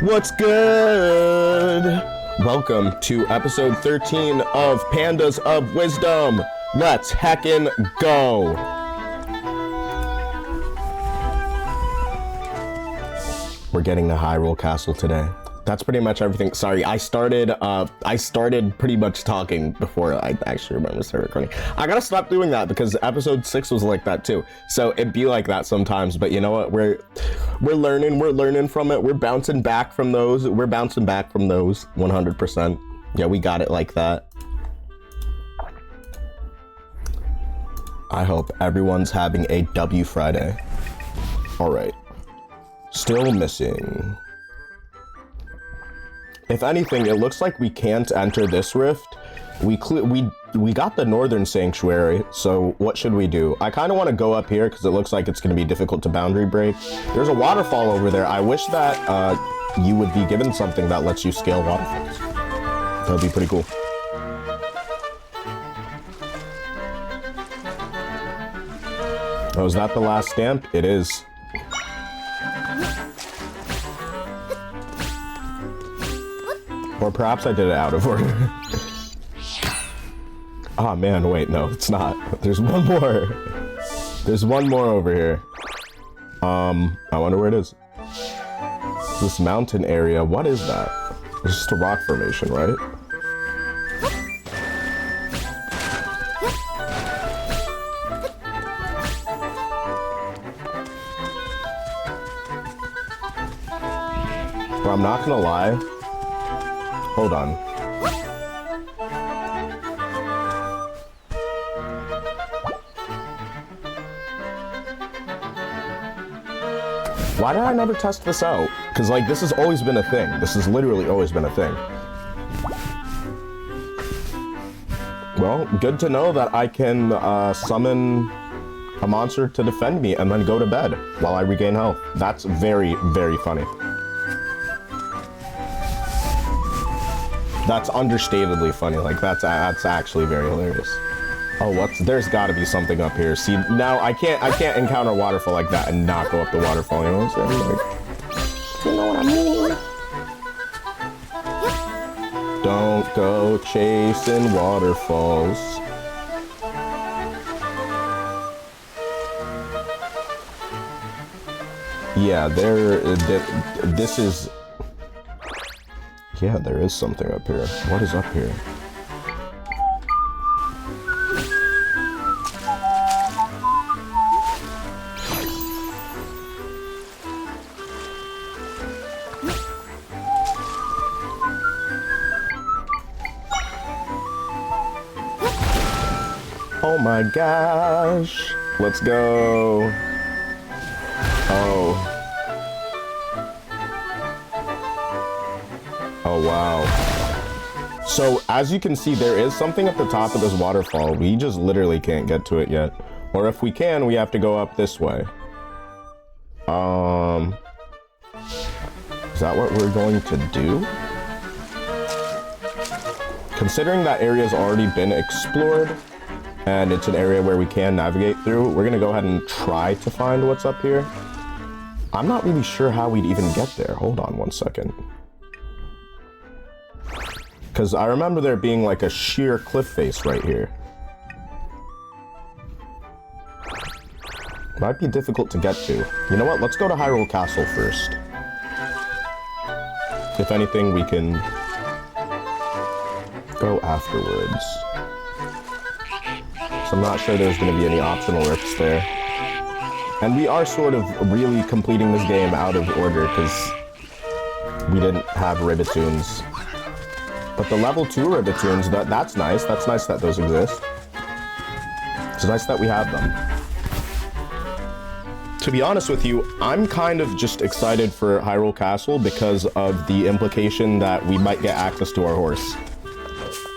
What's good? Welcome to episode 13 of Pandas of Wisdom. Let's heckin' go. We're getting to Hyrule Castle today. That's pretty much everything. Sorry, I started pretty much talking before I actually remember to start recording. I gotta stop doing that because episode 6 was like that too. So it'd be like that sometimes, but you know what? We're learning from it. We're bouncing back from those. 100%. Yeah, we got it like that. I hope everyone's having a W Friday. All right. Still missing. If anything, it looks like we can't enter this rift. We got the Northern Sanctuary, so what should we do? I kind of want to go up here because it looks like it's going to be difficult to boundary break. There's a waterfall over there. I wish that you would be given something that lets you scale waterfalls. That would be pretty cool. Oh, is that the last stamp? It is. Or perhaps I did it out of order. Oh man, wait, no, it's not. There's one more. There's one more over here. I wonder where it is. This mountain area, what is that? It's just a rock formation, right? But I'm not gonna lie. Hold on. Why did I never test this out? Because, like, this has always been a thing. This has literally always been a thing. Well, good to know that I can summon a monster to defend me and then go to bed while I regain health. That's very, very funny. That's understatedly funny. Like, that's actually very hilarious. Oh, there's gotta be something up here. See, now I can't encounter a waterfall like that and not go up the waterfall, you know what I'm saying? Like, you know what I mean? Don't go chasing waterfalls. Yeah, this is... Yeah, there is something up here. What is up here? Oh my gosh. Let's go. Oh. Oh, wow. So, as you can see, there is something at the top of this waterfall. We just literally can't get to it yet. Or if we can, we have to go up this way. Is that what we're going to do? Considering that area's already been explored, and it's an area where we can navigate through, we're gonna go ahead and try to find what's up here. I'm not really sure how we'd even get there. Hold on one second. Because I remember there being like a sheer cliff face right here. Might be difficult to get to. You know what? Let's go to Hyrule Castle first. If anything, we can go afterwards. So I'm not sure there's going to be any optional rifts there. And we are sort of really completing this game out of order because we didn't have Ribbitoons. But the level 2 Ribbitoons, that's nice. That's nice that those exist. It's nice that we have them. To be honest with you, I'm kind of just excited for Hyrule Castle because of the implication that we might get access to our horse.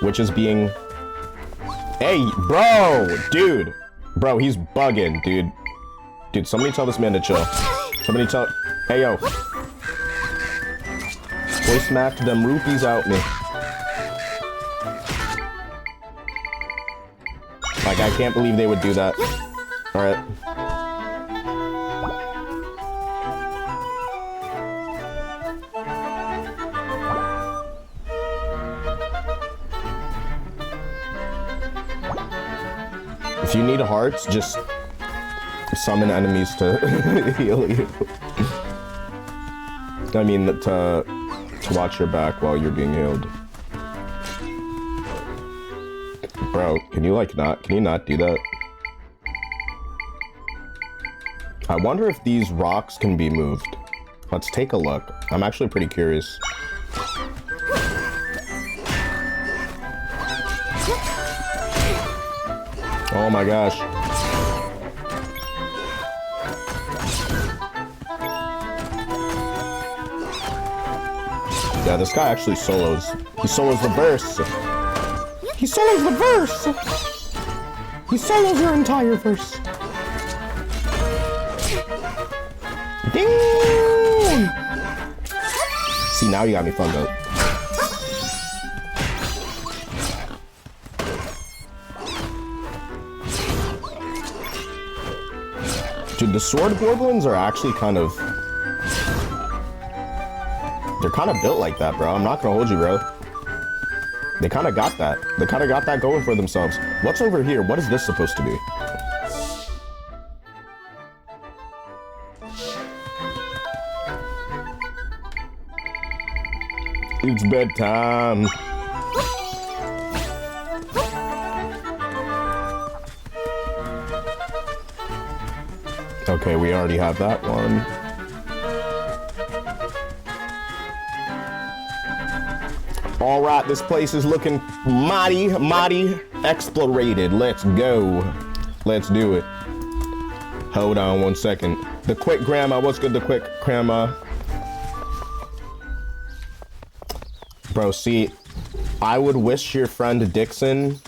Which is being... Hey, bro! Dude! Bro, he's bugging, dude. Dude, somebody tell this man to chill. Somebody tell... Hey, yo. Boy smacked them rupees out me. Like, I can't believe they would do that. Alright. If you need hearts, just summon enemies to heal you. I mean, to watch your back while you're being healed. Bro, can you not do that? I wonder if these rocks can be moved. Let's take a look. I'm actually pretty curious. Oh my gosh. Yeah, this guy actually solos. He solos the verse. He solos the verse. He solos your entire verse. Ding! See, now you got me fucked up. Dude, the sword goblins are actually kind of... They're kind of built like that, bro. I'm not gonna hold you, bro. They kind of got that. They kind of got that going for themselves. What's over here? What is this supposed to be? It's bedtime. Okay, we already have that one. All right, this place is looking mighty explorated. Let's go. Let's do it. Hold on 1 second. The quick grandma, what's good, the quick grandma? Bro, see, I would wish your friend Dixon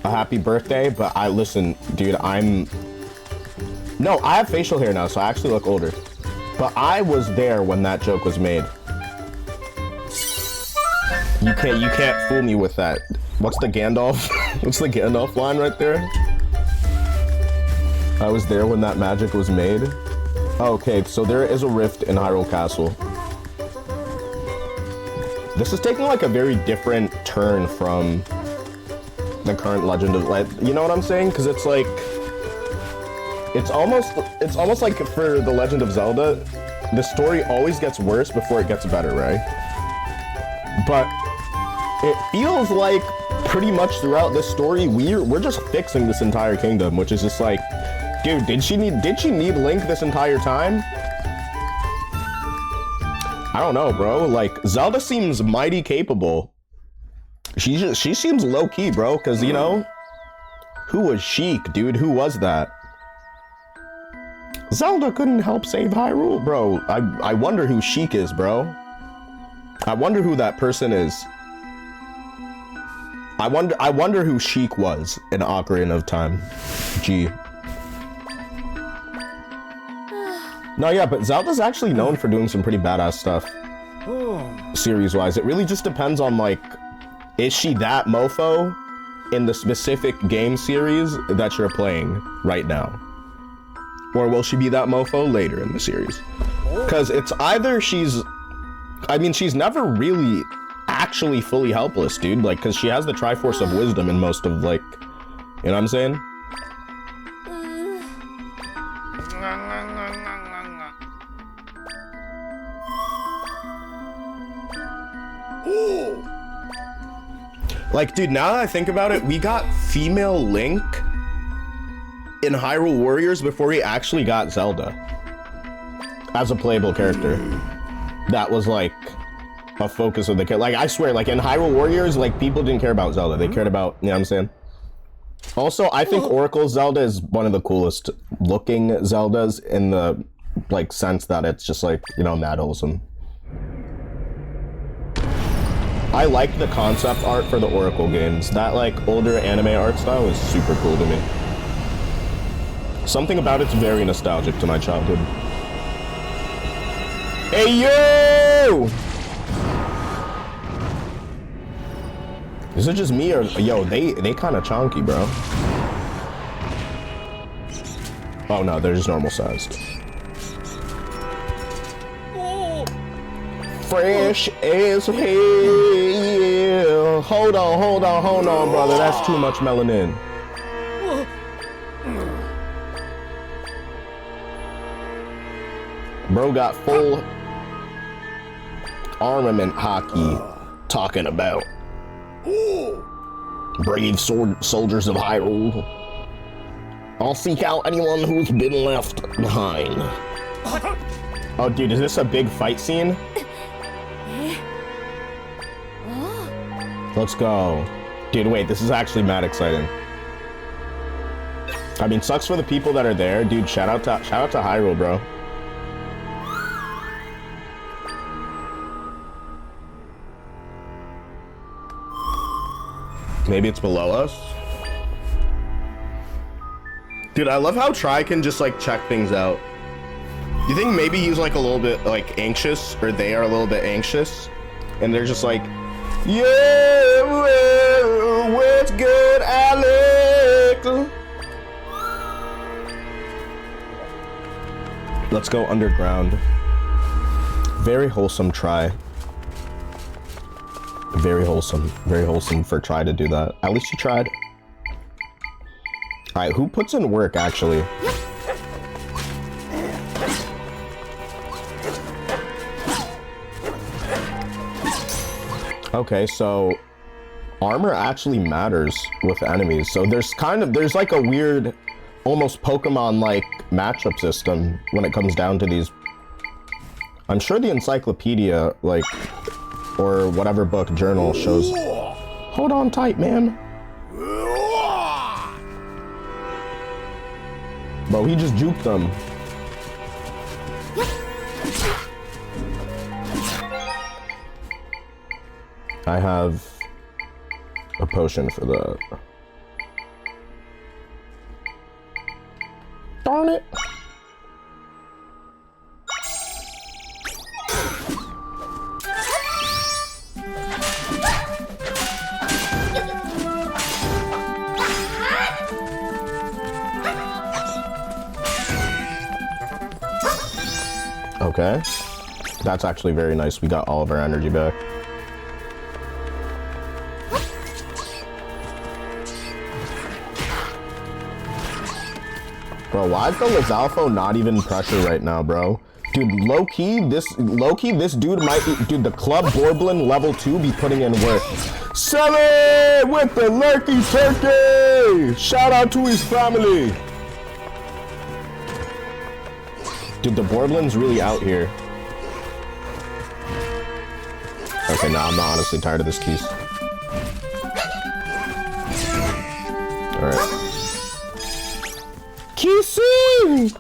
a happy birthday, but listen, dude, no, I have facial hair now, so I actually look older. But I was there when that joke was made. You can't fool me with that. What's the Gandalf? What's the Gandalf line right there? I was there when that magic was made. Okay, so there is a rift in Hyrule Castle. This is taking like a very different turn from the current Legend of Light. You know what I'm saying? Because it's like, it's almost like for the Legend of Zelda, the story always gets worse before it gets better, right? But it feels like pretty much throughout this story, we're just fixing this entire kingdom, which is just like, dude, did she need Link this entire time? I don't know, bro. Like, Zelda seems mighty capable. She seems low-key, bro, because, you know, who was Sheik, dude? Who was that? Zelda couldn't help save Hyrule, bro. I wonder who Sheik is, bro. I wonder who that person is. I wonder who Sheik was in Ocarina of Time. Gee. No, yeah, but Zelda's actually known for doing some pretty badass stuff. Series-wise. It really just depends on, like, is she that mofo in the specific game series that you're playing right now? Or will she be that mofo later in the series? Because it's either she's never really actually fully helpless, dude. Like, because she has the Triforce of Wisdom in most of, like, you know what I'm saying? Like, dude, now that I think about it, we got female Link in Hyrule Warriors before we actually got Zelda as a playable character. That was, like, a focus of the kid. Like, I swear, like, in Hyrule Warriors, like, people didn't care about Zelda. They cared about, you know what I'm saying? Also, I think Oracle Zelda is one of the coolest looking Zeldas in the, like, sense that it's just, like, you know, mad wholesome. I like the concept art for the Oracle games. That, like, older anime art style is super cool to me. Something about it's very nostalgic to my childhood. Hey, yo! Is it just me or, yo, they kind of chonky, bro. Oh no, they're just normal sized. Fresh as hell. Hold on, brother. That's too much melanin. Bro got full armament hockey talking about. Brave soldiers of Hyrule. I'll seek out anyone who's been left behind. Oh, dude, is this a big fight scene? Let's go. Dude, wait, this is actually mad exciting. I mean, sucks for the people that are there. Dude, shout out to Hyrule, bro. Maybe it's below us? Dude, I love how Tri can just like check things out. Do you think maybe he's like a little bit like anxious, or they are a little bit anxious, and they're just like, yeah, well, what's good, Alex? Let's go underground. Very wholesome Tri. Very wholesome for Tri to do that. At least you tried. All right, who puts in work actually? Okay, so armor actually matters with enemies. So there's like a weird, almost Pokemon-like matchup system when it comes down to these. I'm sure the encyclopedia, like, or whatever book, journal shows. Hold on tight, man. Bro, he just juked them. I have a potion for that. Darn it. Okay. That's actually very nice. We got all of our energy back. Bro, why is the Lizalfo not even pressure right now, bro? Dude, low-key, this dude might be, dude, the Club Borblin level 2 be putting in work. Sally with the lurky turkey! Shout out to his family. Dude, the Borblin's really out here. Okay, nah, I'm not honestly tired of this keys. Alright. Kissing!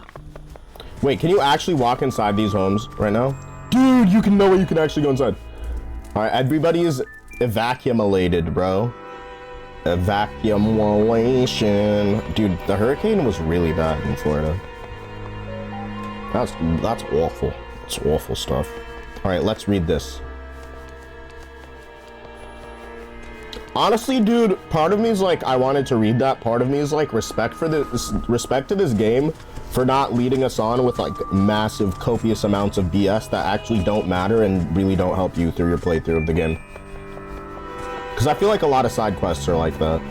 Wait, can you actually walk inside these homes right now? Dude, you can know where you can actually go inside. Alright, everybody is evacuated, bro. Evacuation. Dude, the hurricane was really bad in Florida. That's awful. It's awful stuff. Alright, let's read this. Honestly, dude, part of me is like, I wanted to read that. Part of me is like, respect to this game for not leading us on with like massive, copious amounts of BS that actually don't matter and really don't help you through your playthrough of the game. Because I feel like a lot of side quests are like that.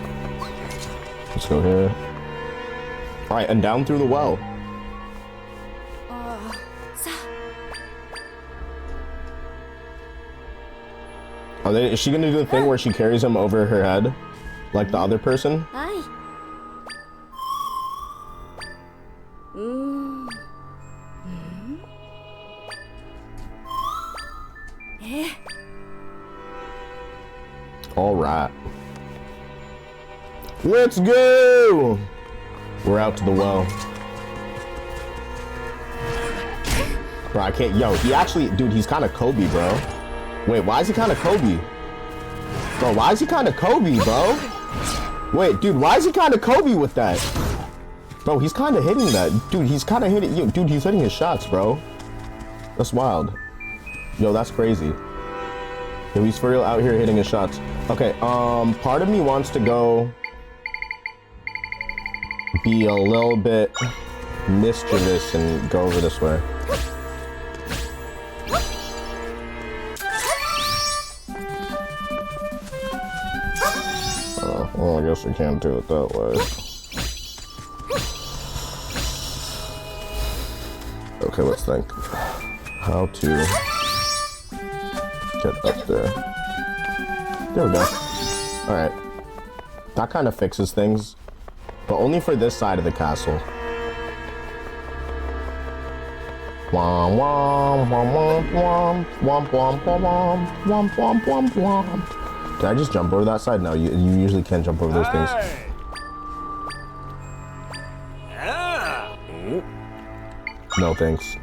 Let's go here. Alright, and down through the well. Is she gonna do the thing where she carries him over her head? Like the other person? Alright. Let's go! We're out to the well. Bro, I can't, yo, he actually, dude, he's kind of Kobe, bro. Wait, why is he kind of Kobe? Bro, why is he kind of Kobe, bro? Wait, dude, why is he kind of Kobe with that? Bro, he's kind of hitting that. Dude, he's kind of hitting, yo, dude, he's hitting his shots, bro. That's wild. Yo, that's crazy. Yo, he's for real out here hitting his shots. Okay, part of me wants to go be a little bit mischievous and go over this way. Well, I guess we can't do it that way. Okay, let's think. how to get up there. There we go. Alright. That kind of fixes things. But only for this side of the castle. Womp womp womp womp womp womp womp womp womp womp womp. Did I just jump over that side? No, you usually can't jump over those things. No thanks.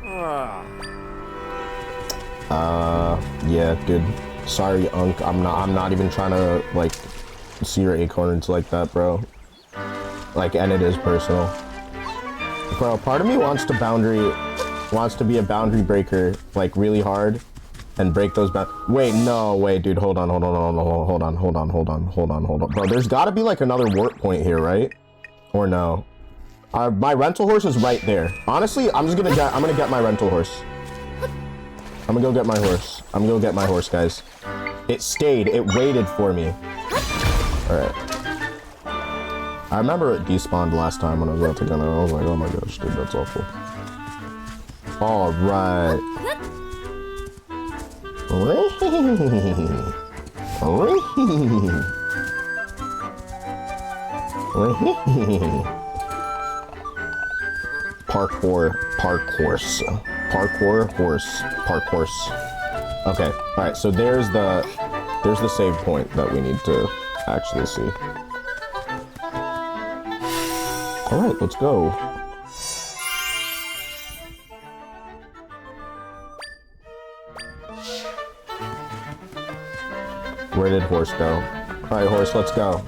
Yeah, dude. Sorry, Unk. I'm not even trying to like see your acorns like that, bro. Like, and it is personal. Bro, part of me wants to be a boundary breaker, like really hard, and break those wait, no, wait, dude, hold on. Bro, there's gotta be like another warp point here, right? Or no? My rental horse is right there. Honestly, I'm gonna get my rental horse. I'm gonna go get my horse. I'm gonna go get my horse, guys. It stayed. It waited for me. Alright. I remember it despawned last time when I was out to get it. I was like, oh my gosh, dude, that's awful. Alright. Parkour horse. Okay, alright, so there's the save point that we need to actually see. Alright, let's go. Where did horse go? Alright, horse, let's go.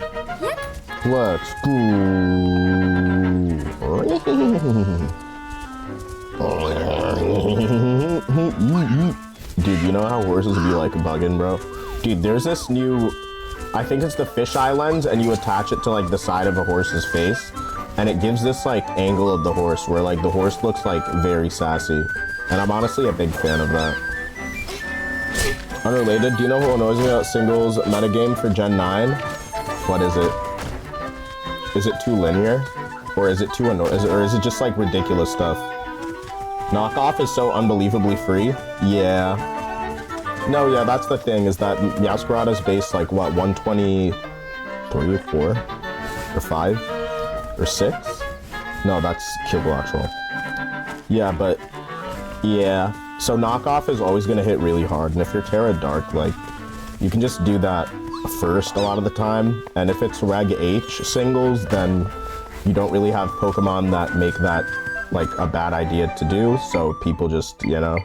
Let's go. Dude, you know how horses be like bugging, bro? Dude, there's this new, I think it's the fisheye lens, and you attach it to like the side of a horse's face, and it gives this like angle of the horse where like the horse looks like very sassy. And I'm honestly a big fan of that. Unrelated, do you know what annoys me about singles metagame for Gen 9? What is it? Is it too linear? Or is it too annoying? Or is it just like ridiculous stuff? Knockoff is so unbelievably free? Yeah. No, yeah, that's the thing, is that Meowscarada's base like what, 123 or 4? Or 5? Or 6? No, that's Kilglatrol. Yeah, but yeah. So knockoff is always gonna hit really hard, and if you're Terra Dark, like, you can just do that first a lot of the time, and if it's Reg H singles, then you don't really have Pokemon that make that like a bad idea to do, so people just, you know,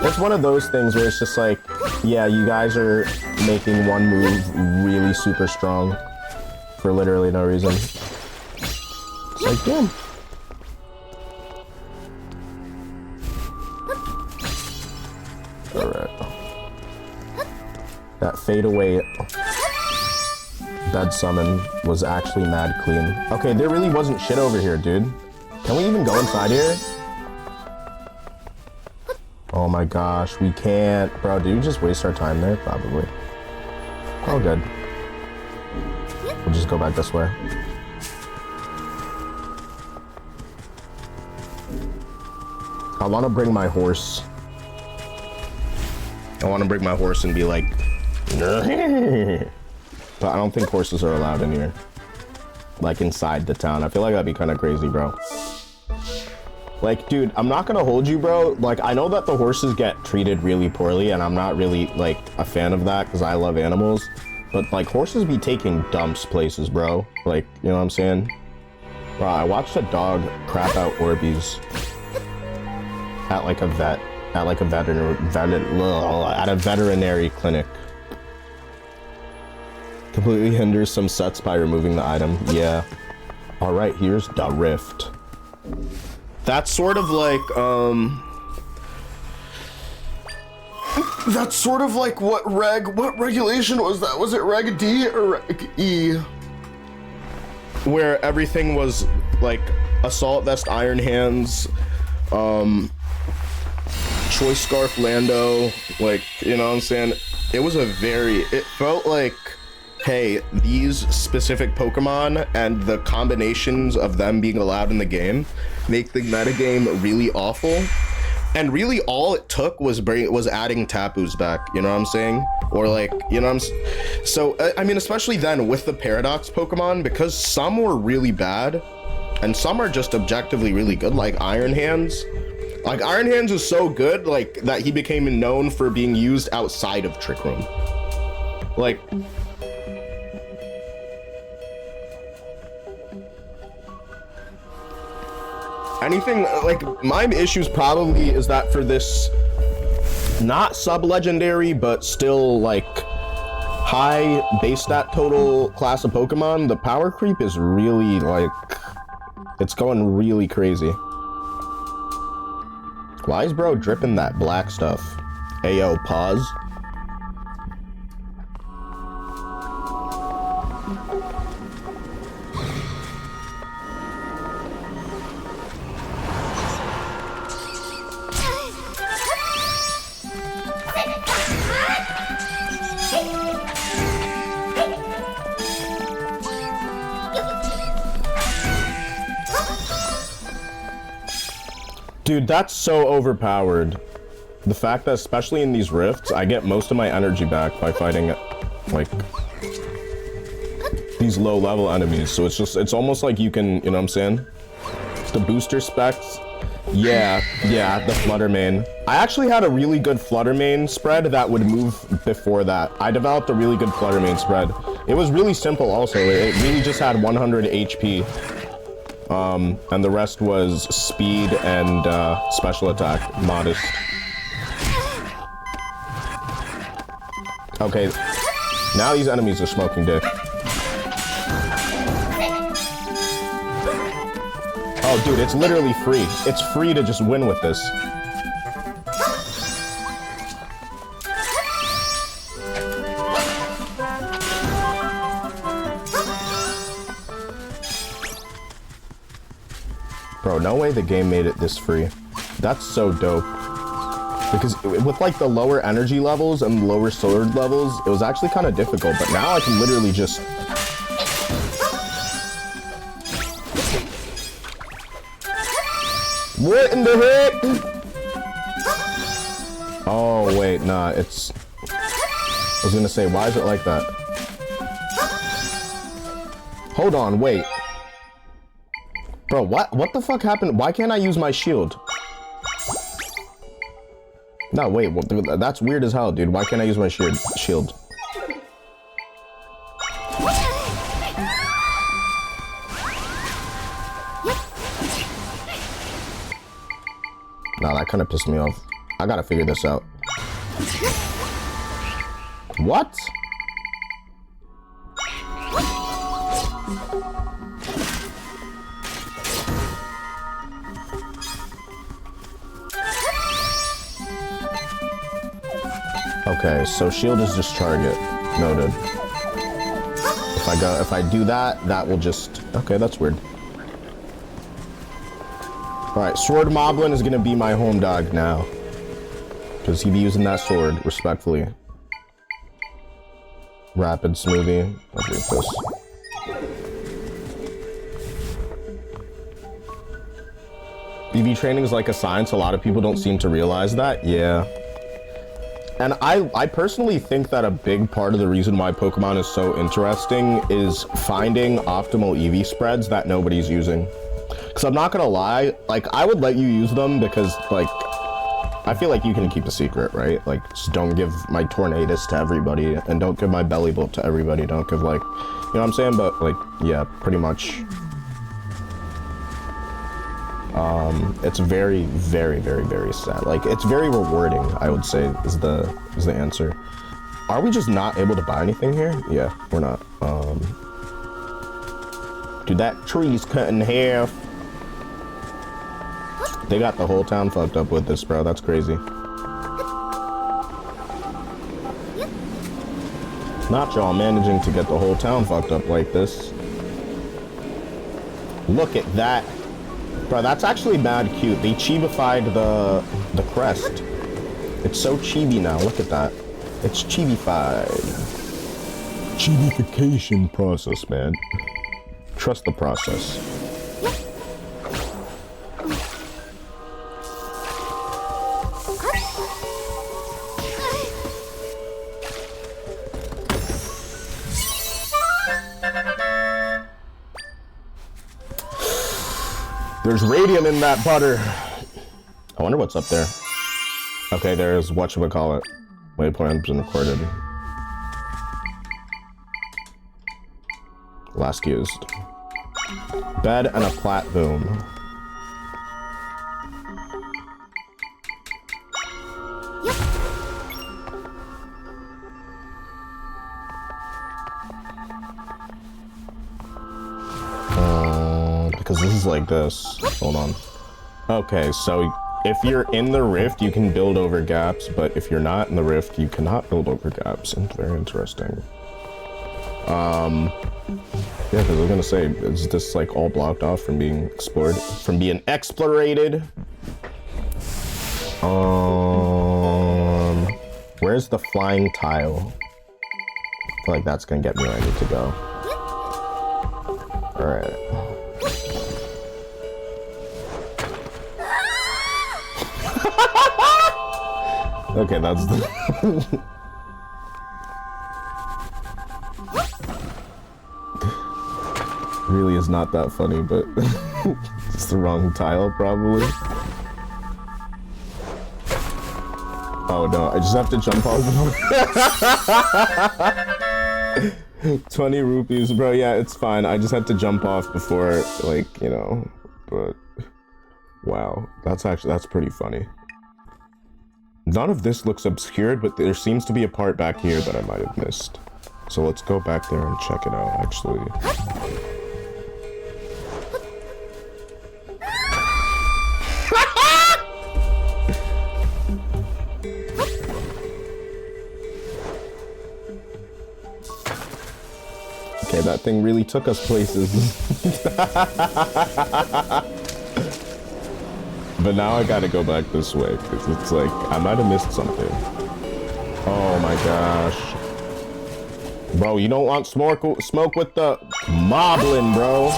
it's one of those things where it's just like, yeah, you guys are making one move really super strong for literally no reason. It's like, damn. Alright. That fade away bed summon was actually mad clean. Okay, there really wasn't shit over here, dude. Can we even go inside here? Oh my gosh, we can't. Bro, did we just waste our time there? Probably. Oh, good. We'll just go back this way. I want to bring my horse. I want to bring my horse and be like, but I don't think horses are allowed in here. Like inside the town. I feel like that'd be kind of crazy, bro. Like, dude, I'm not gonna hold you, bro. Like, I know that the horses get treated really poorly, and I'm not really, like, a fan of that, because I love animals. But, like, horses be taking dumps places, bro. Like, you know what I'm saying? Bro, I watched a dog crap out Orbeez at, like, a vet. At, like, a veterinary clinic. Completely hinders some sets by removing the item. Yeah. Alright, here's the rift. That's sort of like, that's sort of like what regulation was that? Was it Reg D or Reg E? Where everything was like Assault Vest, Iron Hands, Choice Scarf Lando, like, you know what I'm saying? It felt like, hey, these specific Pokemon and the combinations of them being allowed in the game make the metagame really awful. And really all it took was adding Tapu's back, you know what I'm saying? Or like, you know what I'm so I mean, especially then with the Paradox Pokemon, because some were really bad and some are just objectively really good, like Iron Hands. Like Iron Hands is so good like that he became known for being used outside of Trick Room. Like anything, like my issues probably is that for this not sub-legendary but still like high base stat total class of Pokemon, the power creep is really like, it's going really crazy. Why is bro dripping that black stuff? Ayo, pause. Dude, that's so overpowered. The fact that, especially in these rifts, I get most of my energy back by fighting, like, these low-level enemies. So it's just, it's almost like you can, you know what I'm saying? The booster specs. Yeah, the Flutter Mane. I actually had a really good Flutter Mane spread that would move before that. I developed a really good Flutter Mane spread. It was really simple also. It really just had 100 HP. And the rest was speed and special attack, modest. Okay, now these enemies are smoking dick. Oh, dude, it's literally free. It's free to just win with this. Bro, no way the game made it this free. That's so dope. Because with like the lower energy levels and lower sword levels, it was actually kind of difficult, but now I can literally just... What in the heck? Oh, wait, nah, it's... I was gonna say, why is it like that? Hold on, wait. Bro, what the fuck happened? Why can't I use my shield? No, wait, well, that's weird as hell, dude. Why can't I use my shield? Nah, that kind of pissed me off. I gotta figure this out. What? Okay, so shield is just target. Noted. If I do that, that will just... Okay, that's weird. Alright, Sword Moblin is gonna be my home dog now. Because he'd be using that sword, respectfully. Rapid Smoothie. I'll drink this. EV training is like a science. A lot of people don't seem to realize that. Yeah. And I personally think that a big part of the reason why Pokemon is so interesting is finding optimal EV spreads that nobody's using. Because I'm not gonna lie, like, I would let you use them because, like, I feel like you can keep a secret, right? Like, just don't give my Tornadus to everybody, and don't give my Bellibolt to everybody, don't give, like, you know what I'm saying? But, like, yeah, pretty much. It's very, very, very, very sad. Like, it's very rewarding, I would say, is the answer. Are we just not able to buy anything here? Yeah, we're not. Dude, that tree's cut in half. They got the whole town fucked up with this, bro. That's crazy. Not y'all managing to get the whole town fucked up like this. Look at that. Bro, that's actually mad cute. They chibified the crest. It's so chibi now. Look at that. It's chibified. Chibification process, man. Trust the process. There's radium in that butter. I wonder what's up there. Okay, there's whatchamacallit. Waypoint has been recorded. Last used. Bed and a platform. Because this is like this. Hold on. Okay, so if you're in the rift, you can build over gaps, but if you're not in the rift, you cannot build over gaps. And very interesting. Yeah, because I was gonna say, is this like all blocked off from being explored? From being explorated? Where's the flying tile? I feel like that's gonna get me where I need to go. Alright. Okay, that's the... Really is not that funny, but it's the wrong tile, probably. Oh no, I just have to jump off before... 20 rupees, bro. Yeah, it's fine. I just had to jump off before, like, you know, but... Wow, that's pretty funny. None of this looks obscured, but there seems to be a part back here that I might have missed. So let's go back there and check it out, actually. Okay, that thing really took us places. But now I gotta go back this way, because it's like, I might have missed something. Oh my gosh. Bro, you don't want smoke with the moblin, bro.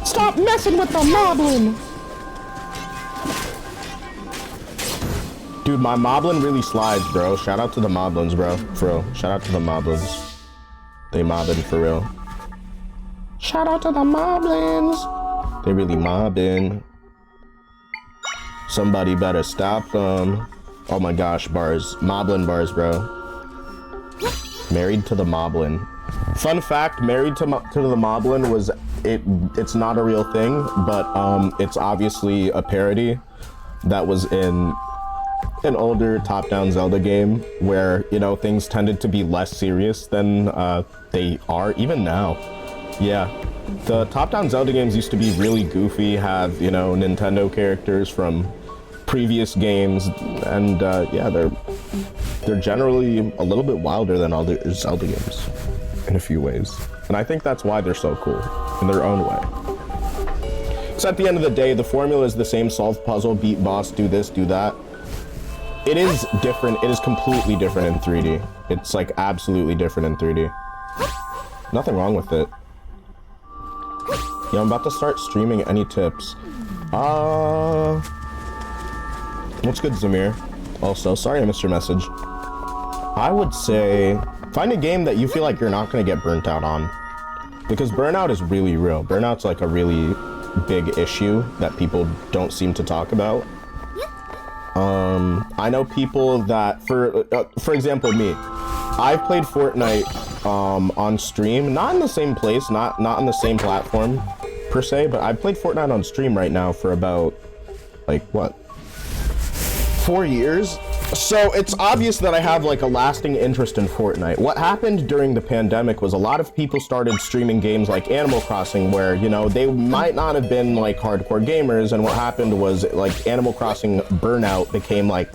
Stop messing with the moblin. Dude, my moblin really slides, bro. Shout out to the moblins, bro. For real. Shout out to the moblins. They mobbing for real. Shout out to the moblins. They really mobbing. Somebody better stop them. Oh my gosh, bars. Moblin bars, bro. Married to the Moblin. Fun fact, Married to the Moblin was... It's not a real thing, but it's obviously a parody that was in an older top-down Zelda game where, you know, things tended to be less serious than they are even now. Yeah. The top-down Zelda games used to be really goofy, have, you know, Nintendo characters from previous games, and yeah, they're generally a little bit wilder than other Zelda games in a few ways. And I think that's why they're so cool in their own way. So at the end of the day, the formula is the same: solve puzzle, beat boss, do this, do that. It is different. It is completely different in 3D. It's like absolutely different in 3D. Nothing wrong with it. Yeah, I'm about to start streaming. Any tips? What's good, Zamir? Also, sorry I missed your message. I would say find a game that you feel like you're not going to get burnt out on. Because burnout is really real. Burnout's like a really big issue that people don't seem to talk about. I know people that, for example, me. I've played Fortnite on stream, not in the same place, not on the same platform per se, but I've played Fortnite on stream right now for about, like, what? 4 years. So it's obvious that I have like a lasting interest in Fortnite. What happened during the pandemic was a lot of people started streaming games like Animal Crossing, where, you know, they might not have been like hardcore gamers, and what happened was like Animal Crossing burnout became like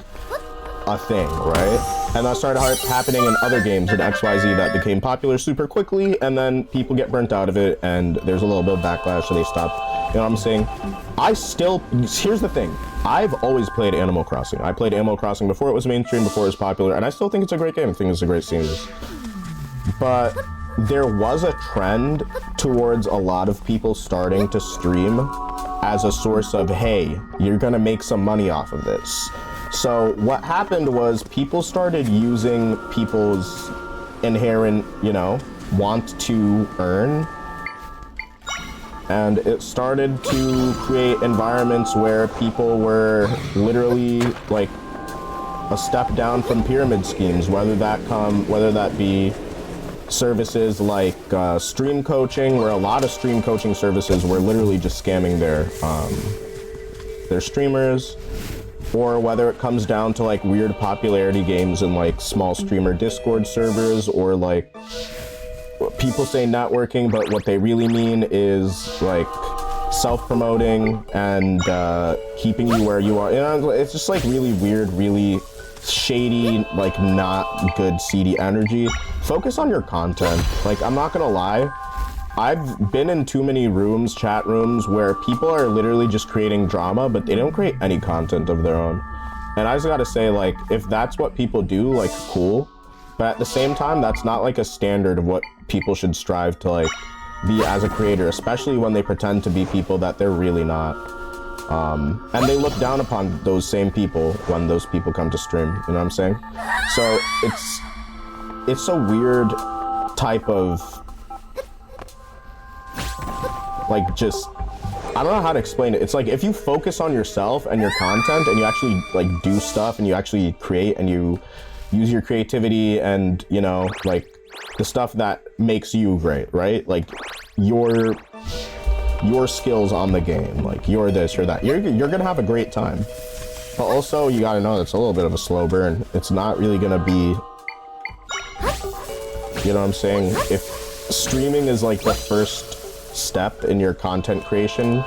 a thing, right? And that started happening in other games in XYZ that became popular super quickly, and then people get burnt out of it, and there's a little bit of backlash, so they stop. You know what I'm saying? Here's the thing. I've always played Animal Crossing. I played Animal Crossing before it was mainstream, before it was popular, and I still think it's a great game. I think it's a great series. But there was a trend towards a lot of people starting to stream as a source of, hey, you're gonna make some money off of this. So what happened was people started using people's inherent, you know, want to earn and it started to create environments where people were literally like a step down from pyramid schemes, whether that be services like stream coaching, where a lot of stream coaching services were literally just scamming their streamers, or whether it comes down to like weird popularity games in like small streamer Discord servers, or like people say networking, but what they really mean is like self-promoting and keeping you where you are. You know, it's just like really weird, really shady, like not good, seedy energy. Focus on your content. Like, I'm not gonna lie, I've been in too many rooms, chat rooms, where people are literally just creating drama, but they don't create any content of their own. And I just gotta say, like, if that's what people do, like, cool. But at the same time, that's not like a standard of what people should strive to like be as a creator, especially when they pretend to be people that they're really not. And they look down upon those same people when those people come to stream, you know what I'm saying? So it's a weird type of, like, just, I don't know how to explain it. It's like, if you focus on yourself and your content and you actually like do stuff and you actually create and you use your creativity and, you know, like the stuff that makes you great, right? Like your skills on the game, like you're this, you're that, you're gonna have a great time. But also you gotta know it's a little bit of a slow burn. It's not really gonna be, you know what I'm saying? If streaming is like the first step in your content creation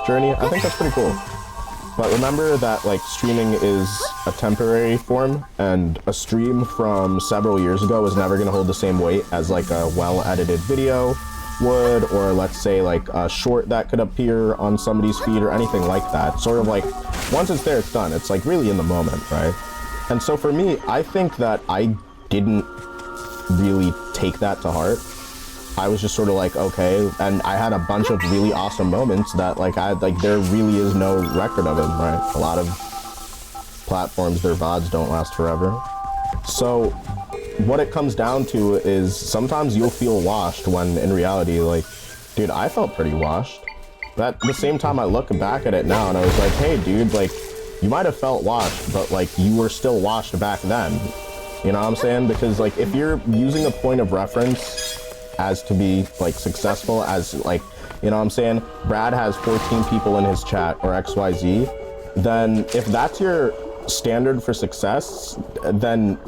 journey, I think that's pretty cool. But remember that like streaming is a temporary form, and a stream from several years ago is never gonna hold the same weight as like a well-edited video would, or let's say like a short that could appear on somebody's feed or anything like that. Sort of like, once it's there, it's done. It's like really in the moment, right? And so for me, I think that I didn't really take that to heart. I was just sort of like, okay, and I had a bunch of really awesome moments that like there really is no record of it, right? A lot of platforms, their VODs don't last forever. So what it comes down to is sometimes you'll feel washed when in reality, like, dude, I felt pretty washed. But at the same time, I look back at it now and I was like, hey, dude, like, you might have felt washed, but like you were still washed back then. You know what I'm saying? Because like if you're using a point of reference as to be like successful, as like, you know what I'm saying, Brad has 14 people in his chat or XYZ, then if that's your standard for success, then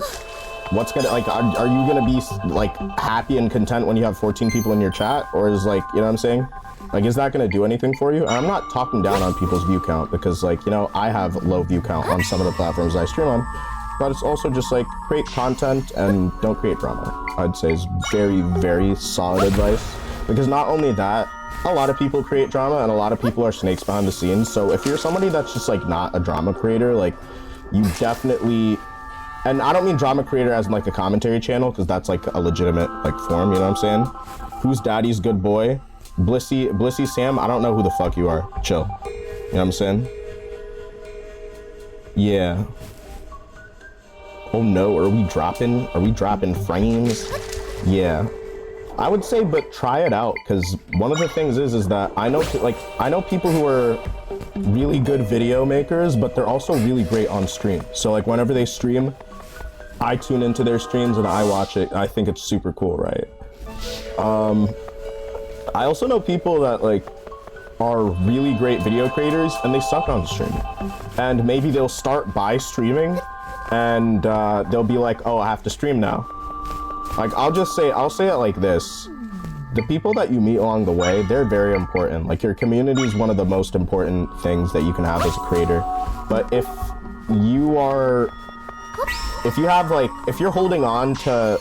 what's gonna, like, are you gonna be like happy and content when you have 14 people in your chat? Or is like, you know what I'm saying, like, is that gonna do anything for you? And I'm not talking down on people's view count, because like, you know, I have low view count on some of the platforms I stream on. But it's also just like, create content and don't create drama, I'd say is very, very solid advice. Because not only that, a lot of people create drama and a lot of people are snakes behind the scenes. So if you're somebody that's just like not a drama creator, like you definitely, and I don't mean drama creator as in like a commentary channel, because that's like a legitimate like form, you know what I'm saying? Who's Daddy's good boy? Blissy Sam, I don't know who the fuck you are. Chill. You know what I'm saying? Yeah. Oh no, are we dropping frames? Yeah. I would say, but try it out, because one of the things is that I know people who are really good video makers, but they're also really great on stream. So like whenever they stream, I tune into their streams and I watch it. I think it's super cool, right? I also know people that like are really great video creators and they suck on stream. And maybe they'll start by streaming and they'll be like, oh, I have to stream now. Like, I'll say it like this. The people that you meet along the way, they're very important. Like, your community is one of the most important things that you can have as a creator. But if you're holding on to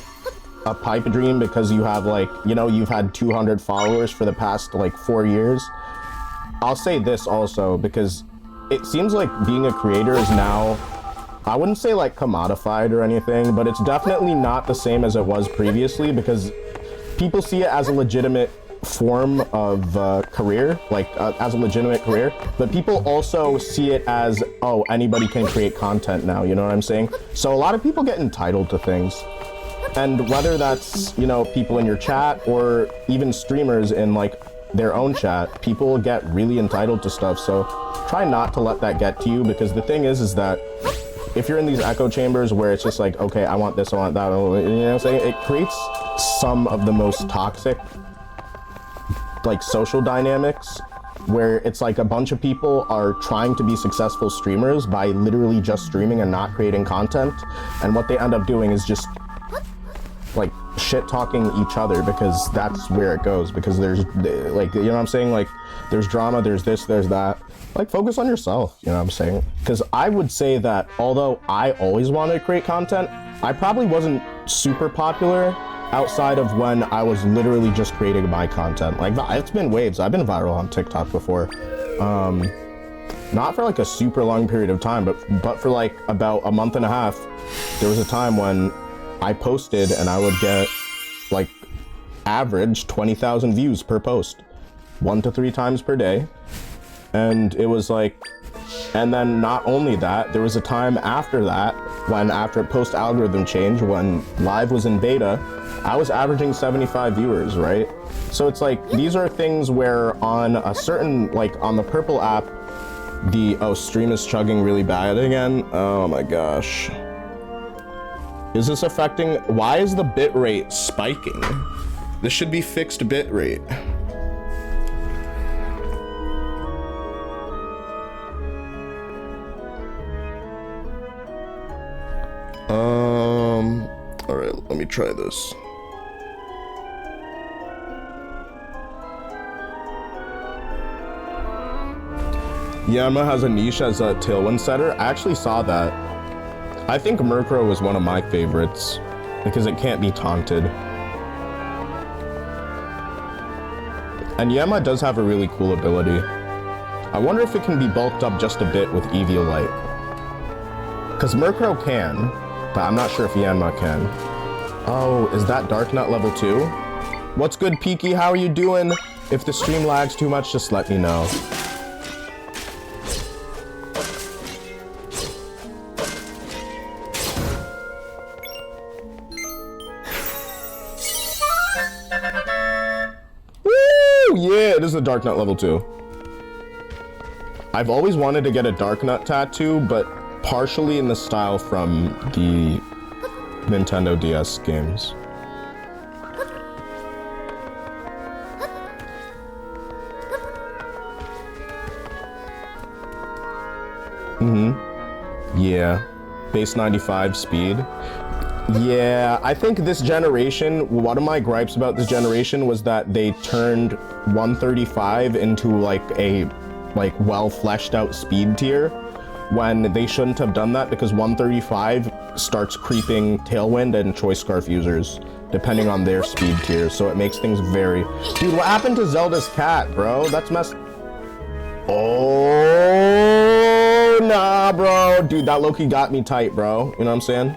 a pipe dream because you have like, you know, you've had 200 followers for the past like 4 years, I'll say this also, because it seems like being a creator is now, I wouldn't say like commodified or anything, but it's definitely not the same as it was previously, because people see it as a legitimate form of career, like as a legitimate career, but people also see it as, oh, anybody can create content now, you know what I'm saying? So a lot of people get entitled to things. And whether that's, you know, people in your chat or even streamers in like their own chat, people get really entitled to stuff, so try not to let that get to you, because the thing is that if you're in these echo chambers where it's just like, okay, I want this, I want that, you know what I'm saying? It creates some of the most toxic, like, social dynamics, where it's like a bunch of people are trying to be successful streamers by literally just streaming and not creating content, and what they end up doing is just, like, shit talking each other, because that's where it goes, because there's, like, you know what I'm saying? Like, there's drama, there's this, there's that. Like, focus on yourself, you know what I'm saying? Because I would say that although I always wanted to create content, I probably wasn't super popular outside of when I was literally just creating my content. Like, it's been waves. I've been viral on TikTok before. Not for like a super long period of time, but for like about a month and a half, there was a time when I posted and I would get like average 20,000 views per post, 1 to 3 times per day. And it was like, and then not only that, there was a time after that, when after post algorithm change, when live was in beta, I was averaging 75 viewers, right? So it's like, these are things where on a certain, like on the purple app, oh, stream is chugging really bad again. Oh my gosh. Is this affecting, why is the bitrate spiking? This should be fixed bitrate. All right, let me try this. Yama has a niche as a tailwind setter. I actually saw that. I think Murkrow is one of my favorites because it can't be taunted. And Yama does have a really cool ability. I wonder if it can be bulked up just a bit with Eviolite. Because Murkrow can, but I'm not sure if Yanma can. Oh, is that Darknut level 2? What's good, Peaky? How are you doing? If the stream lags too much, just let me know. Woo! Yeah, it is a Darknut level 2. I've always wanted to get a Darknut tattoo, but partially in the style from the Nintendo DS games. Yeah. Base 95 speed. Yeah, I think this generation, one of my gripes about this generation was that they turned 135 into like a well fleshed out speed tier, when they shouldn't have done that, because 135 starts creeping Tailwind and Choice Scarf users, depending on their speed tier, so it makes things very... Dude, what happened to Zelda's cat, bro? That's messed... Oh, nah, bro. Dude, that Loki got me tight, bro. You know what I'm saying?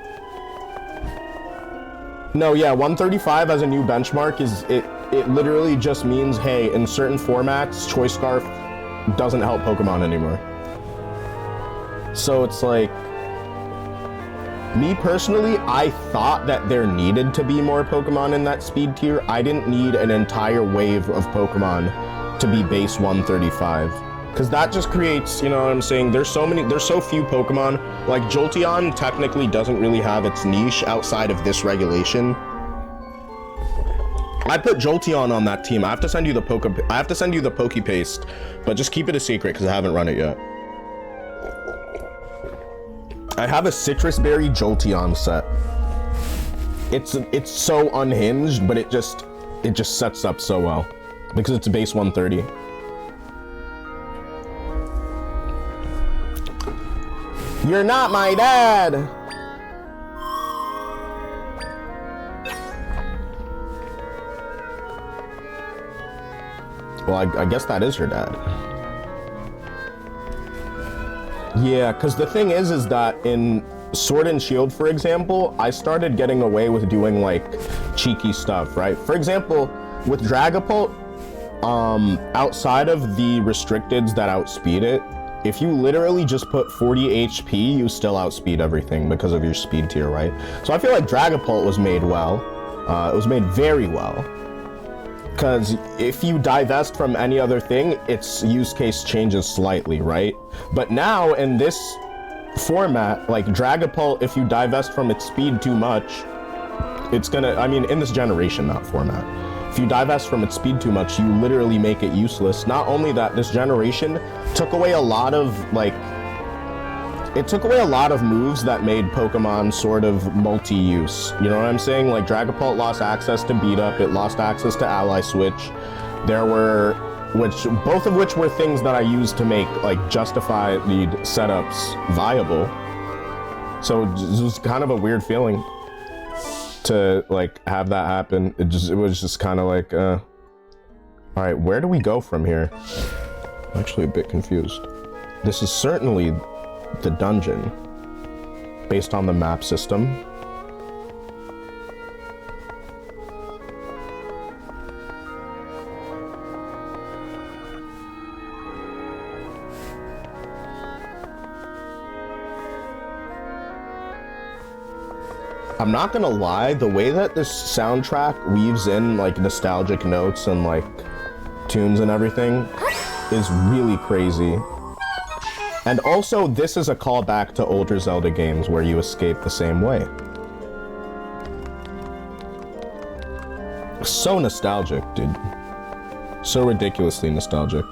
No, yeah, 135 as a new benchmark is... It literally just means, hey, in certain formats, Choice Scarf doesn't help Pokemon anymore. So it's like, me personally, I thought that there needed to be more Pokemon in that speed tier. I didn't need an entire wave of Pokemon to be base 135. Because that just creates, you know what I'm saying, there's so few Pokemon. Like, Jolteon technically doesn't really have its niche outside of this regulation. I put Jolteon on that team. I have to send you the Poke Paste, but just keep it a secret because I haven't run it yet. I have a Citrus Berry Jolteon set. It's so unhinged, but it just sets up so well because it's base 130. You're not my dad. Well, I guess that is her dad. Yeah, because the thing is that in Sword and Shield, for example, I started getting away with doing, like, cheeky stuff, right? For example, with Dragapult, outside of the restricteds that outspeed it, if you literally just put 40 HP, you still outspeed everything because of your speed tier, right? So I feel like Dragapult was made well. It was made very well. Because if you divest from any other thing, its use case changes slightly, right? But now in this format, like Dragapult, if you divest from its speed too much, it's gonna, I mean, in this generation, not format. If you divest from its speed too much, you literally make it useless. Not only that, this generation took away a lot of, like, it took away a lot of moves that made Pokemon sort of multi-use. You know what I'm saying? Like, Dragapult lost access to Beat Up, it lost access to Ally Switch. There were, both of which were things that I used to make, like, justified setups viable. So it was kind of a weird feeling to, like, have that happen. It was just kind of like, all right, where do we go from here? I'm actually a bit confused. This is certainly the dungeon, based on the map system. I'm not gonna lie, the way that this soundtrack weaves in like nostalgic notes and like tunes and everything is really crazy. And also, this is a callback to older Zelda games where you escape the same way. So nostalgic, dude. So ridiculously nostalgic.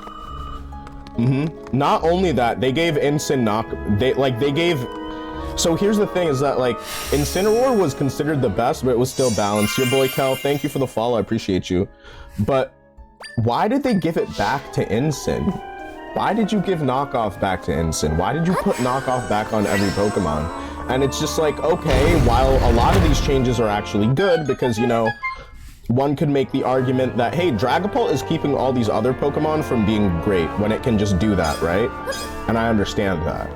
Not only that, they gave so here's the thing is that, like, Incineroar was considered the best, but it was still balanced. Your boy Kel, thank you for the follow, I appreciate you. But why did they give it back to Incin? Why did you give knockoff back to Incin? Why did you put knockoff back on every Pokemon? And it's just like, okay, while a lot of these changes are actually good, because, you know, one could make the argument that, hey, Dragapult is keeping all these other Pokemon from being great when it can just do that, right? And I understand that.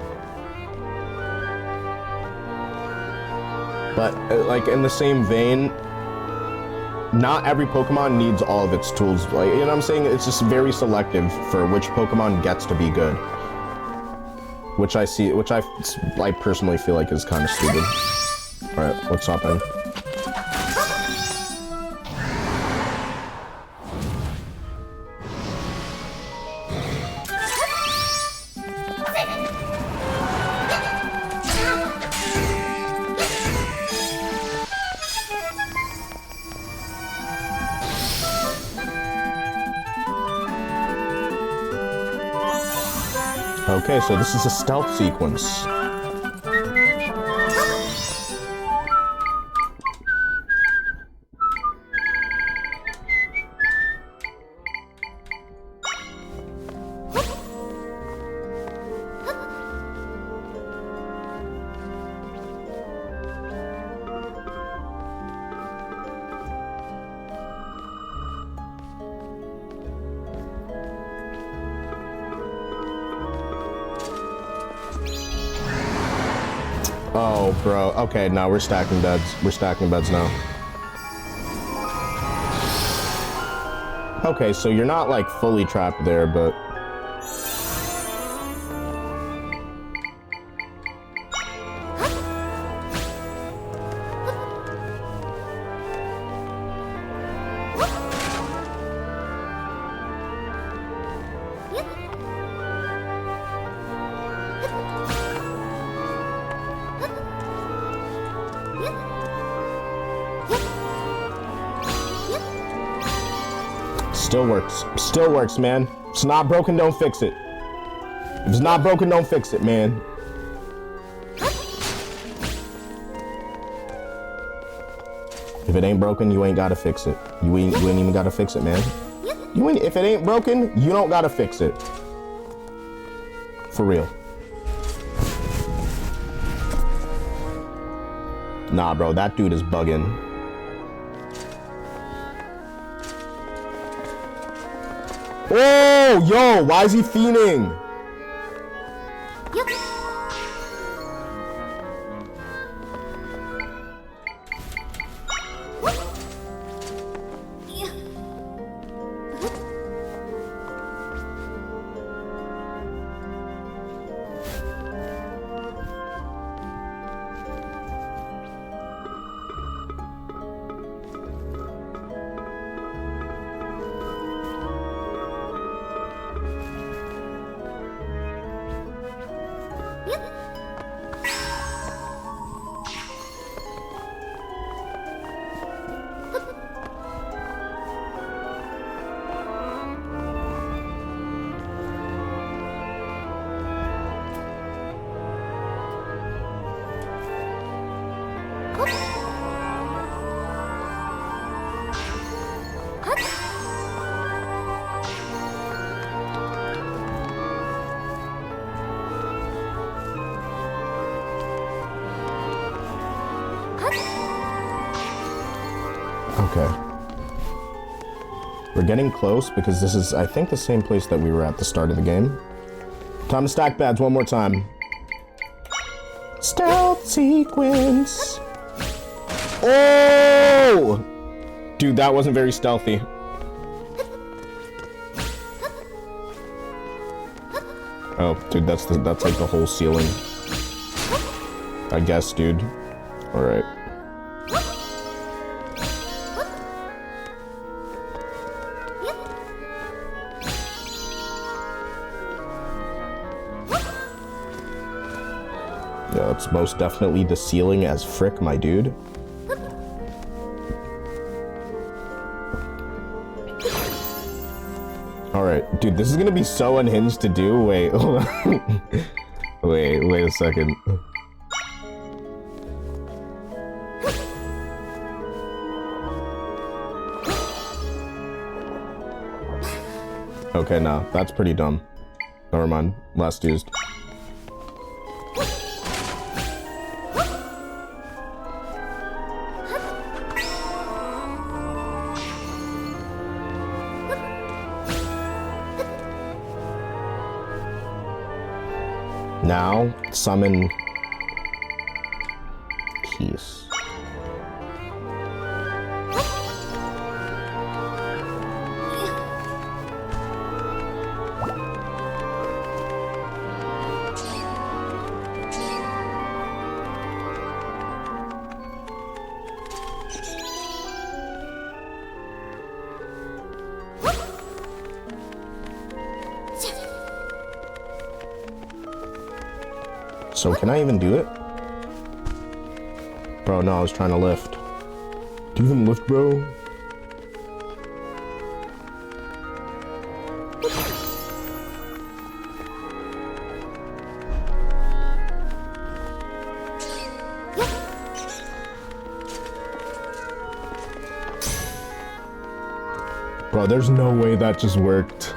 But, like, in the same vein, not every Pokemon needs all of its tools. Like, you know what I'm saying? It's just very selective for which Pokemon gets to be good. Which I personally feel like is kind of stupid. Alright, what's happening? Okay, so this is a stealth sequence. Oh, bro. Okay, now we're stacking beds. We're stacking beds now. Okay, so you're not, like, fully trapped there, but... Still works, man. If it's not broken, don't fix it. If it's not broken, don't fix it, man. If it ain't broken, you ain't gotta fix it. You ain't even gotta fix it, man. If it ain't broken, you don't gotta fix it. For real. Nah, bro, that dude is bugging. Oh, yo, why is he fiending? Okay. We're getting close because this is, I think, the same place that we were at the start of the game. Time to stack beds one more time. Stealth sequence. Oh! Dude, that wasn't very stealthy. Oh, dude, that's like the whole ceiling. I guess, dude. All right. Yeah, it's most definitely the ceiling as frick, my dude. Alright, dude, this is gonna be so unhinged to do. Wait, hold on. wait a second. Okay, no, that's pretty dumb. Never mind, last used. Now, summon peace. So can I even do it? Bro, no, I was trying to lift. Do you even lift, bro? Bro, there's no way that just worked.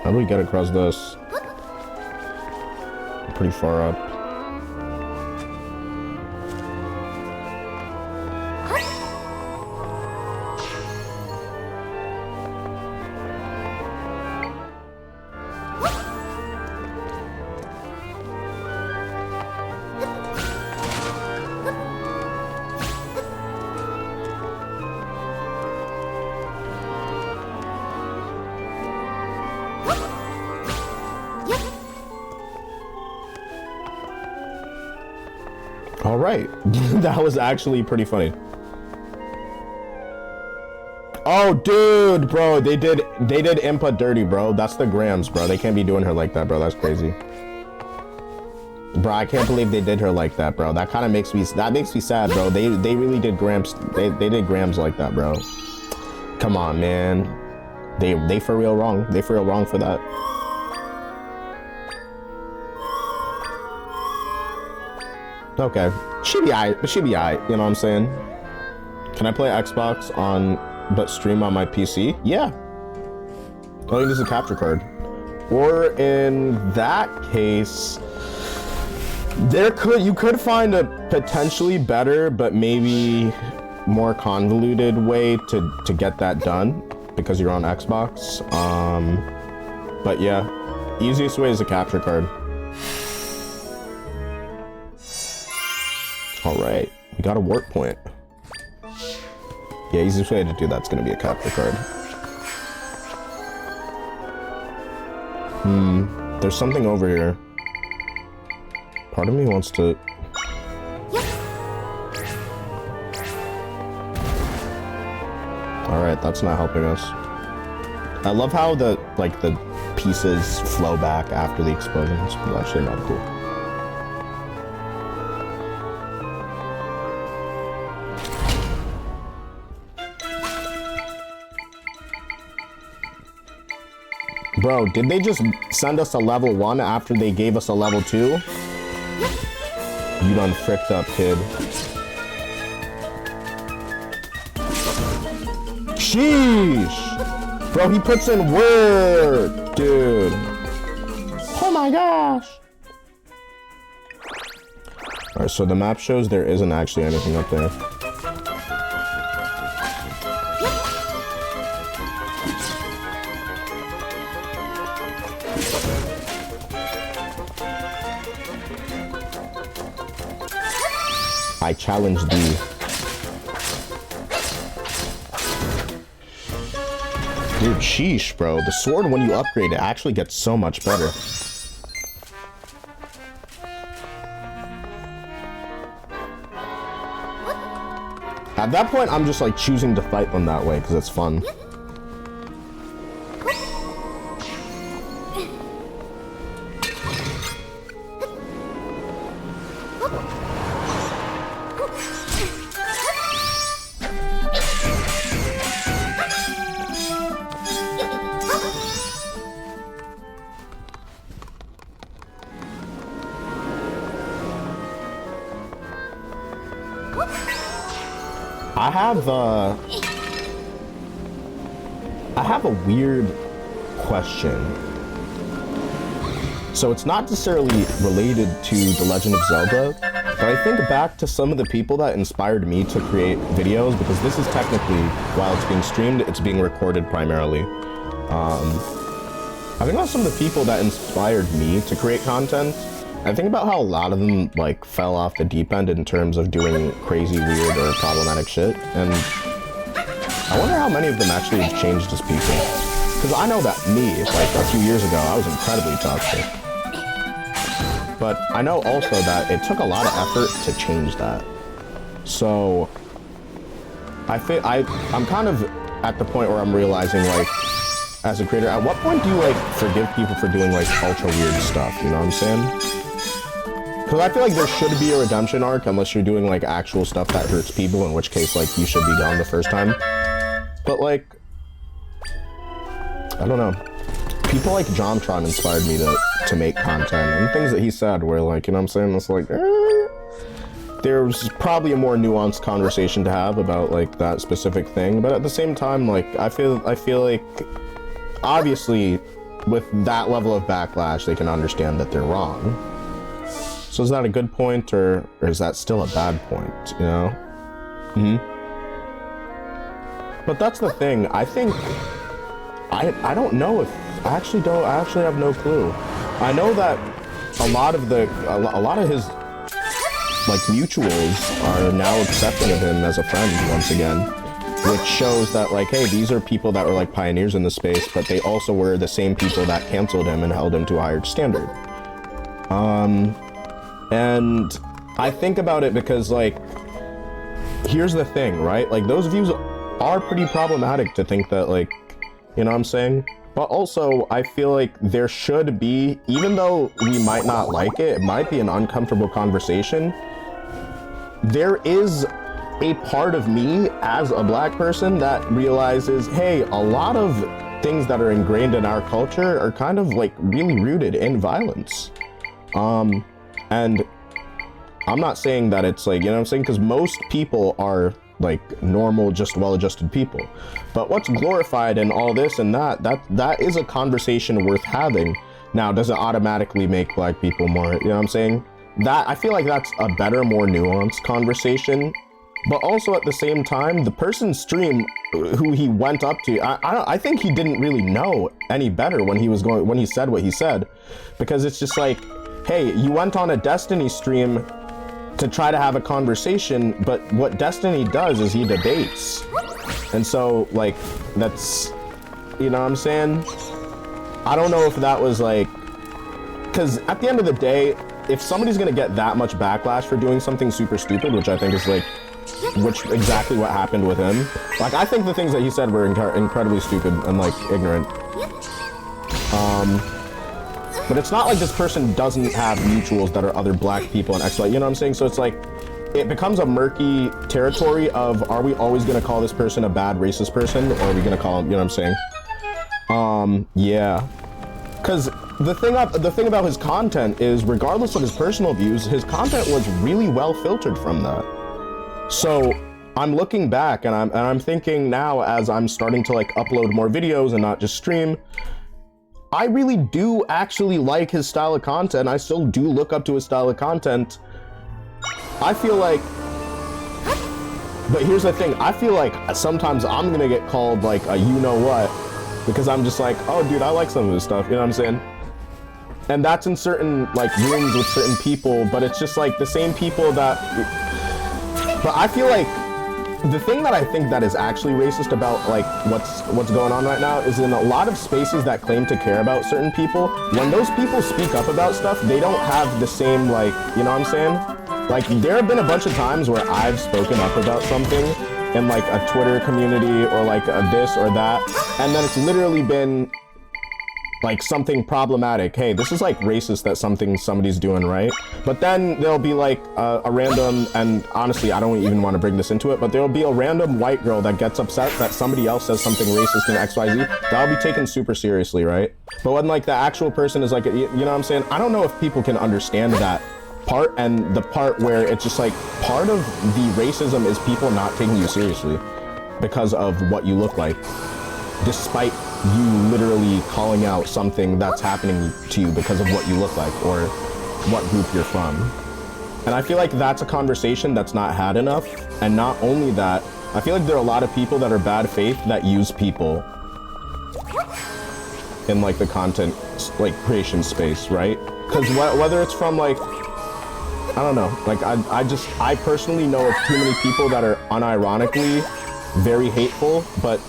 How do we get across this? Pretty far up. All right, that was actually pretty funny. Oh, dude, bro, they did input dirty, bro. That's the grams, bro. They can't be doing her like that, bro. That's crazy. Bro, I can't believe they did her like that, bro. That kind of makes me sad, bro. They really did grams. They did grams like that, bro. Come on, man. They for real wrong. They for real wrong for that. Okay, she be alright, but she be alright, you know what I'm saying? Can I play Xbox on, but stream on my PC? Yeah. All you need is a capture card. Or in that case, you could find a potentially better, but maybe more convoluted way to get that done because you're on Xbox. But yeah, easiest way is a capture card. All right, we got a warp point. Yeah, easiest way to do that's gonna be a capture card. There's something over here. Part of me wants to... All right, that's not helping us. I love how the pieces flow back after the explosion. It's actually not cool. Bro, did they just send us a level 1 after they gave us a level 2? You done fricked up, kid. Sheesh! Bro, he puts in work, dude. Oh my gosh. Alright, so the map shows there isn't actually anything up there. I challenge thee. Dude, sheesh, bro. The sword, when you upgrade it, actually gets so much better. At that point, I'm just like choosing to fight them that way because it's fun. I have a weird question. So it's not necessarily related to The Legend of Zelda, but I think back to some of the people that inspired me to create videos, because this is technically, while it's being streamed, it's being recorded primarily. I think about some of the people that inspired me to create content. I think about how a lot of them like fell off the deep end in terms of doing crazy, weird, or problematic shit, and I wonder how many of them actually have changed as people. Because I know that me, like a few years ago, I was incredibly toxic. But I know also that it took a lot of effort to change that. So I'm kind of at the point where I'm realizing, like, as a creator, at what point do you like forgive people for doing like ultra weird stuff, you know what I'm saying? Because I feel like there should be a redemption arc unless you're doing like actual stuff that hurts people, in which case like you should be gone the first time. But like, I don't know. People like JonTron inspired me to make content, and the things that he said were like, you know what I'm saying? It's like, there's probably a more nuanced conversation to have about like that specific thing, but at the same time, like I feel like obviously with that level of backlash, they can understand that they're wrong. So is that a good point, or is that still a bad point, you know? But that's the thing. I think I don't know if I actually have no clue. I know that a lot of his like mutuals are now accepting of him as a friend once again, which shows that like, hey, these are people that were like pioneers in the space, but they also were the same people that canceled him and held him to a higher standard. And I think about it because like, here's the thing, right? Like those views are pretty problematic to think that like, you know what I'm saying? But also I feel like there should be, even though we might not like it, it might be an uncomfortable conversation. There is a part of me as a black person that realizes, hey, a lot of things that are ingrained in our culture are kind of like really rooted in violence. And I'm not saying that it's like, you know what I'm saying? Because most people are like normal, just well-adjusted people. But what's glorified in all this and that is a conversation worth having. Now, does it automatically make black people more, you know what I'm saying? That, I feel like that's a better, more nuanced conversation. But also at the same time, the person's stream who he went up to, I think he didn't really know any better when he said what he said. Because it's just like, hey, you went on a Destiny stream to try to have a conversation, but what Destiny does is he debates. And so, like, that's, you know what I'm saying? I don't know if that was like, because at the end of the day, if somebody's gonna get that much backlash for doing something super stupid, which I think is like, exactly what happened with him. Like, I think the things that he said were incredibly stupid and like ignorant. But it's not like this person doesn't have mutuals that are other black people and X, you know what I'm saying? So it's like, it becomes a murky territory of, are we always gonna call this person a bad racist person, or are we gonna call him, you know what I'm saying? Yeah. Because the thing about his content is, regardless of his personal views, his content was really well filtered from that. So I'm looking back and I'm thinking now, as I'm starting to like upload more videos and not just stream, I really do actually like his style of content. I still do look up to his style of content. I feel like, but here's the thing, I feel like sometimes I'm gonna get called like a you-know-what, because I'm just like, oh dude, I like some of this stuff, you know what I'm saying? And that's in certain like rooms with certain people, but it's just like the same people that, but I feel like the thing that I think that is actually racist about like what's going on right now is in a lot of spaces that claim to care about certain people, when those people speak up about stuff, they don't have the same like, you know what I'm saying? Like there have been a bunch of times where I've spoken up about something in like a Twitter community or like a this or that, and then it's literally been like something problematic. Hey, this is like racist that somebody's doing, right? But then there'll be like a random, and honestly, I don't even want to bring this into it, but there'll be a random white girl that gets upset that somebody else says something racist in XYZ. That'll be taken super seriously, right? But when like the actual person is like, you know what I'm saying? I don't know if people can understand that part, and the part where it's just like part of the racism is people not taking you seriously because of what you look like, despite you literally calling out something that's happening to you because of what you look like or what group you're from. And I feel like that's a conversation that's not had enough. And not only that, I feel like there are a lot of people that are bad faith that use people in like the content like creation space, right? Because whether it's from like, I don't know, like I personally know of too many people that are unironically very hateful, but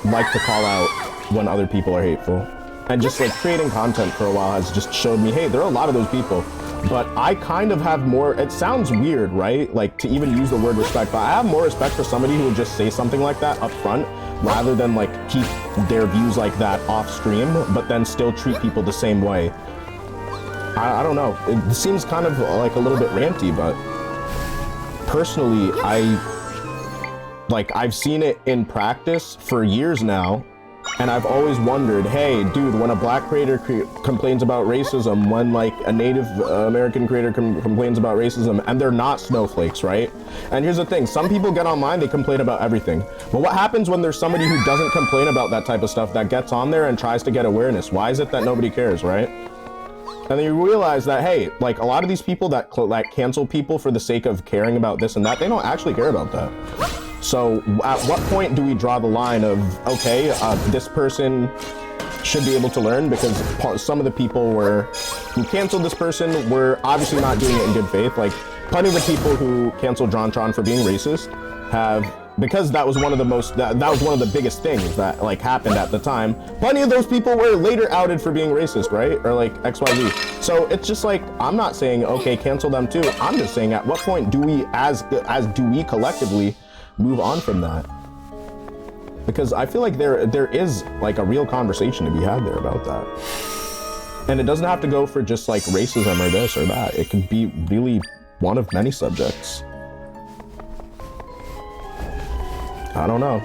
like to call out when other people are hateful. And just like creating content for a while has just showed me, hey, there are a lot of those people, but I kind of have more, it sounds weird, right? Like to even use the word respect, but I have more respect for somebody who would just say something like that up front, rather than like keep their views like that off stream, but then still treat people the same way. I don't know, it seems kind of like a little bit ranty, but personally, I've seen it in practice for years now, and I've always wondered, hey, dude, when a black creator complains about racism, when like a Native American creator complains about racism, and they're not snowflakes, right? And here's the thing, some people get online, they complain about everything. But what happens when there's somebody who doesn't complain about that type of stuff that gets on there and tries to get awareness? Why is it that nobody cares, right? And then you realize that, hey, like a lot of these people that like cancel people for the sake of caring about this and that, they don't actually care about that. So at what point do we draw the line of, okay, this person should be able to learn, because some of the people who canceled this person were obviously not doing it in good faith. Like plenty of the people who canceled JonTron for being racist have, because that was one of the most, that was one of the biggest things that like happened at the time. Plenty of those people were later outed for being racist, right? Or like XYZ. So it's just like, I'm not saying, okay, cancel them too. I'm just saying, at what point do we, as do we collectively move on from that? Because I feel like there is like a real conversation to be had there about that. And it doesn't have to go for just like racism or this or that. It could be really one of many subjects. I don't know.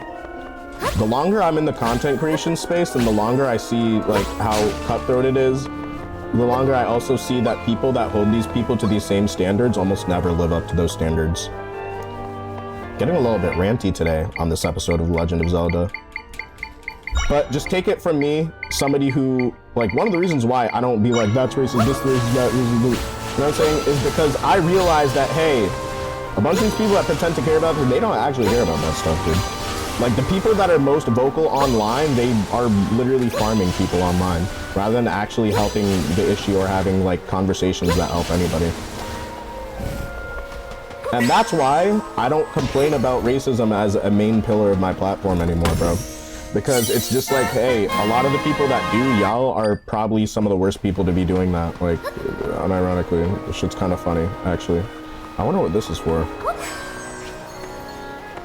The longer I'm in the content creation space and the longer I see like how cutthroat it is, the longer I also see that people that hold these people to these same standards almost never live up to those standards. Getting a little bit ranty today on this episode of Legend of Zelda. But just take it from me, somebody who, like, one of the reasons why I don't be like, that's racist, this racist, that racist, you know what I'm saying, is because I realize that, hey, a bunch of these people that pretend to care about this, they don't actually care about that stuff, dude. Like, the people that are most vocal online, they are literally farming people online, rather than actually helping the issue or having, like, conversations that help anybody. And that's why I don't complain about racism as a main pillar of my platform anymore, bro. Because it's just like, hey, a lot of the people that do, y'all are probably some of the worst people to be doing that. Like, unironically, this shit's kind of funny, actually. I wonder what this is for.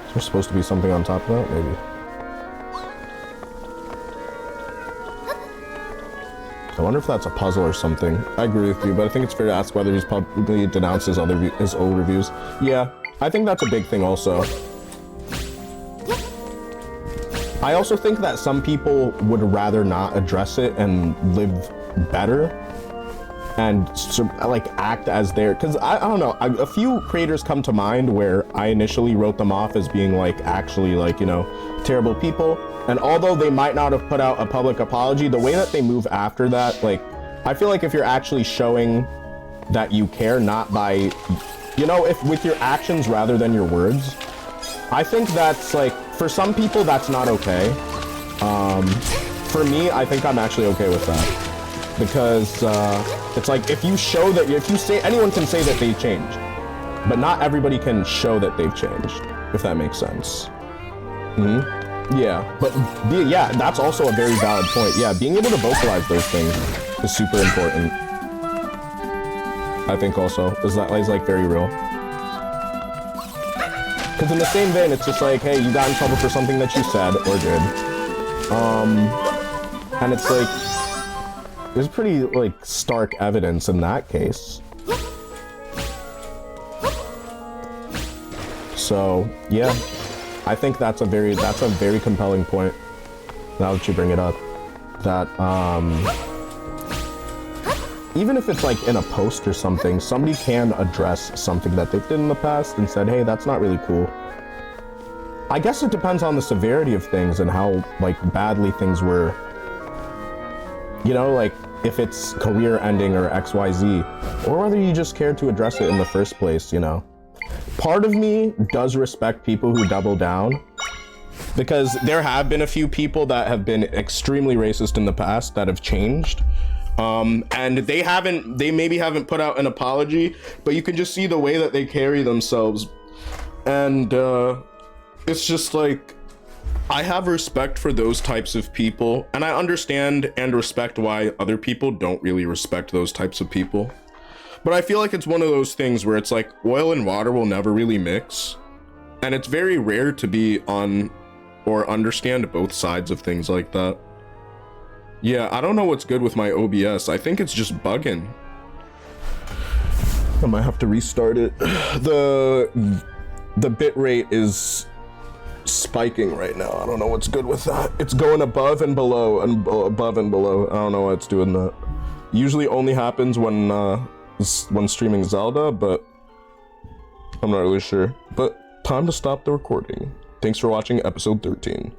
Is there supposed to be something on top of that? Maybe. I wonder if that's a puzzle or something. I agree with you, but I think it's fair to ask whether he's publicly denounced his old reviews. Yeah, I think that's a big thing also. I also think that some people would rather not address it and live better and like act as their, because I don't know, a few creators come to mind where I initially wrote them off as being like actually like, you know, terrible people. And although they might not have put out a public apology, the way that they move after that, like, I feel like if you're actually showing that you care, not by, you know, if with your actions rather than your words, I think that's like, for some people that's not okay. For me, I think I'm actually okay with that, because it's like, if you show that, if you say, anyone can say that they changed, but not everybody can show that they've changed, if that makes sense. Yeah, but yeah, that's also a very valid point. Yeah, being able to vocalize those things is super important. I think also is like very real. Because in the same vein, it's just like, hey, you got in trouble for something that you said or did. And it's like, there's pretty like stark evidence in that case. So yeah, I think that's a very compelling point. Now that you bring it up, that even if it's like in a post or something, somebody can address something that they did in the past and said, hey, that's not really cool. I guess it depends on the severity of things and how like badly things were. You know, like if it's career ending or XYZ, or whether you just cared to address it in the first place, you know. Part of me does respect people who double down, because there have been a few people that have been extremely racist in the past that have changed. And they maybe haven't put out an apology, but you can just see the way that they carry themselves. And it's just like, I have respect for those types of people, and I understand and respect why other people don't really respect those types of people. But I feel like it's one of those things where it's like oil and water will never really mix. And it's very rare to be on or understand both sides of things like that. Yeah, I don't know what's good with my OBS. I think it's just bugging. I might have to restart it. The bitrate is spiking right now. I don't know what's good with that. It's going above and below and above and below. I don't know why it's doing that. Usually only happens when streaming Zelda, but I'm not really sure. But time to stop the recording. Thanks for watching episode 13.